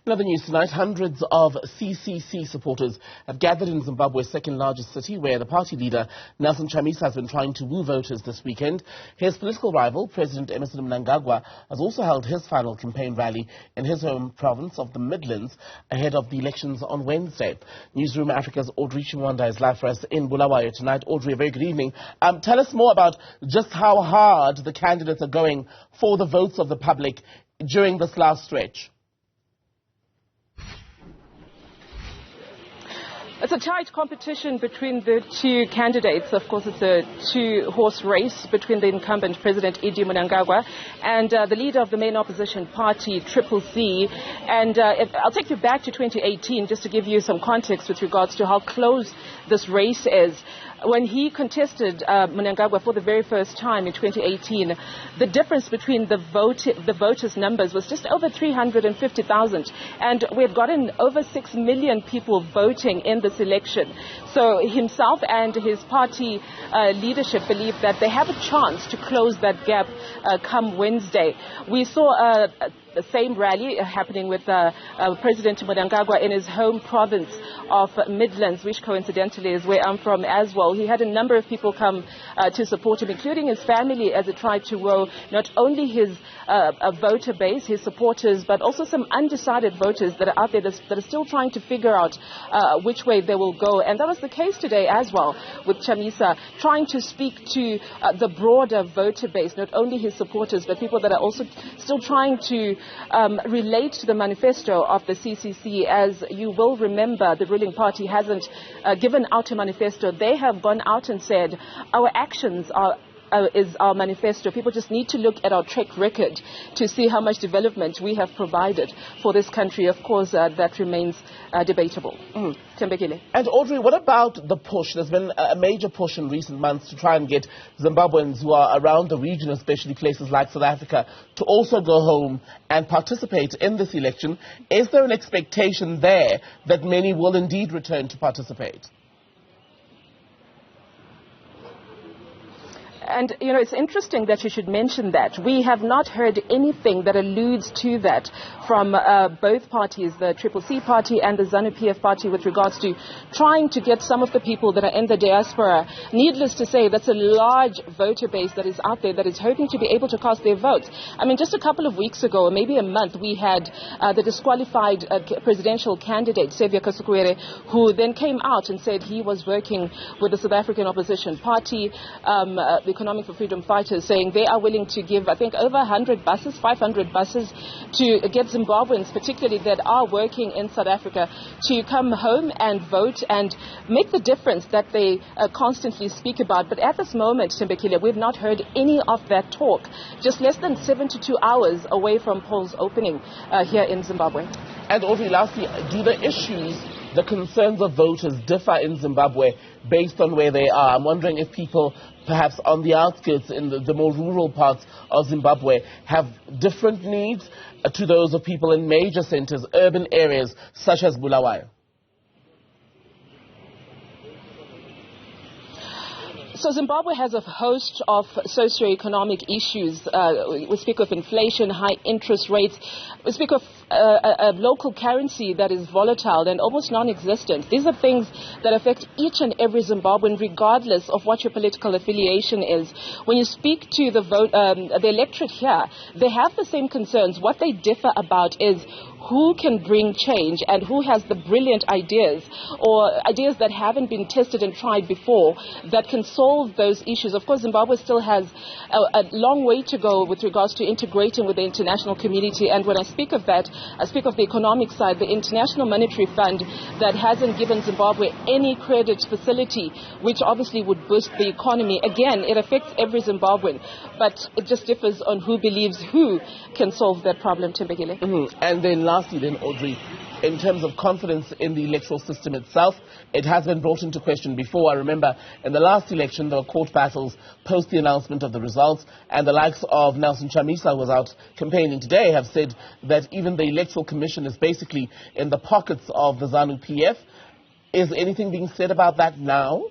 In other news tonight, hundreds of CCC supporters have gathered in Zimbabwe's second largest city, where the party leader, Nelson Chamisa, has been trying to woo voters this weekend. His political rival, President Emmerson Mnangagwa, has also held his final campaign rally in his home province of the Midlands ahead of the elections on Wednesday. Newzroom Afrika's Audrey Chimwanda is live for us in Bulawayo tonight. Audrey, a very good evening. Tell us more about just how hard the candidates are going for the votes of the public during this last stretch. It's a tight competition between the two candidates. Of course, it's a two-horse race between the incumbent President Audrey Mnangwagwa and the leader of the main opposition party, Triple C. And I'll take you back to 2018 just to give you some context with regards to how close this race is. When he contested Mnangagwa for the very first time in 2018, the difference between the voters' numbers was just over 350,000. And we had gotten over 6 million people voting in this election. So himself and his party leadership believe that they have a chance to close that gap come Wednesday. We saw the same rally happening with President Mnangagwa in his home province of Midlands, which coincidentally is where I'm from as well. He had a number of people come to support him, including his family, as he tried to woo not only his voter base, his supporters, but also some undecided voters that are out there that are still trying to figure out which way they will go. And that was the case today as well, with Chamisa trying to speak to the broader voter base, not only his supporters, but people that are also still trying to relate to the manifesto of the CCC. As you will remember, the ruling party hasn't given out a manifesto. They have gone out and said, our actions is our manifesto. People just need to look at our track record to see how much development we have provided for this country. Of course, that remains debatable. And Audrey, what about the push? There's been a major push in recent months to try and get Zimbabweans who are around the region, especially places like South Africa, to also go home and participate in this election. Is there an expectation there that many will indeed return to participate? And, you know, it's interesting that you should mention that. We have not heard anything that alludes to that from both parties, the Triple C party and the ZANU-PF party, with regards to trying to get some of the people that are in the diaspora. Needless to say, that's a large voter base that is out there that is hoping to be able to cast their votes. I mean, just a couple of weeks ago, or maybe a month, we had the disqualified presidential candidate, Sevia Kasukuwere, who then came out and said he was working with the South African opposition party, the Economic for Freedom fighters, saying they are willing to give, I think, over 100 buses, 500 buses, to get Zimbabweans, particularly that are working in South Africa, to come home and vote and make the difference that they constantly speak about. But at this moment, Tembekile, we've not heard any of that talk, just less than 72 hours away from polls opening here in Zimbabwe. And Audrey, lastly, do the issues, the concerns of voters differ in Zimbabwe based on where they are? I'm wondering if people perhaps on the outskirts, in the more rural parts of Zimbabwe, have different needs to those of people in major centers, urban areas such as Bulawayo. So Zimbabwe has a host of socio-economic issues. We speak of inflation, high interest rates. We speak of a local currency that is volatile and almost non-existent. These are things that affect each and every Zimbabwean, regardless of what your political affiliation is. When you speak to the electorate here, they have the same concerns. What they differ about is who can bring change and who has the brilliant ideas, or ideas that haven't been tested and tried before, that can solve those issues. Of course, Zimbabwe still has a long way to go with regards to integrating with the international community. And when I speak of that, I speak of the economic side. The International Monetary Fund that hasn't given Zimbabwe any credit facility, which obviously would boost the economy. Again, it affects every Zimbabwean, but it just differs on who believes who can solve that problem, Tembekile. And then lastly then, Audrey, in terms of confidence in the electoral system itself, it has been brought into question before. I remember in the last election there were court battles post the announcement of the results, and the likes of Nelson Chamisa, who was out campaigning today, have said that even the Electoral Commission is basically in the pockets of the ZANU-PF. Is anything being said about that now?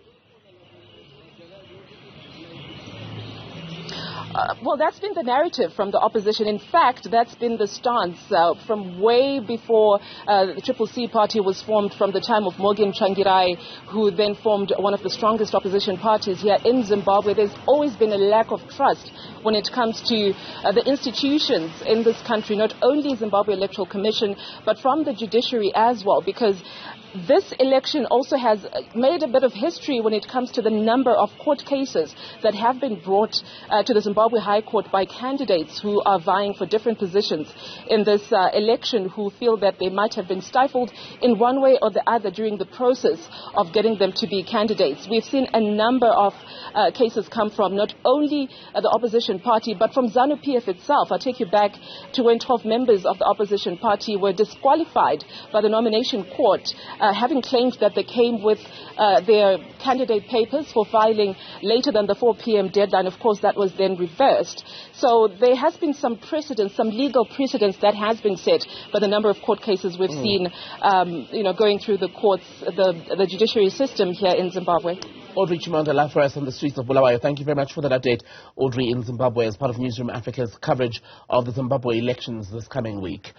Well, that's been the narrative from the opposition. In fact, that's been the stance from way before the Triple C party was formed, from the time of Morgan Tsvangirai, who then formed one of the strongest opposition parties here in Zimbabwe. There's always been a lack of trust when it comes to the institutions in this country, not only Zimbabwe Electoral Commission, but from the judiciary as well, because this election also has made a bit of history when it comes to the number of court cases that have been brought to the Zimbabwe High Court by candidates who are vying for different positions in this election, who feel that they might have been stifled in one way or the other during the process of getting them to be candidates. We've seen a number of cases come from not only the opposition party, but from ZANU-PF itself. I'll take you back to when 12 members of the opposition party were disqualified by the nomination court, having claimed that they came with their candidate papers for filing later than the 4 p.m. deadline. Of course, that was then reversed. So there has been some precedence, some legal precedence that has been set by the number of court cases we've seen, going through the courts, the judiciary system here in Zimbabwe. Audrey Chimwanda, live for us on the streets of Bulawayo. Thank you very much for that update, Audrey, in Zimbabwe, as part of Newzroom Africa's coverage of the Zimbabwe elections this coming week.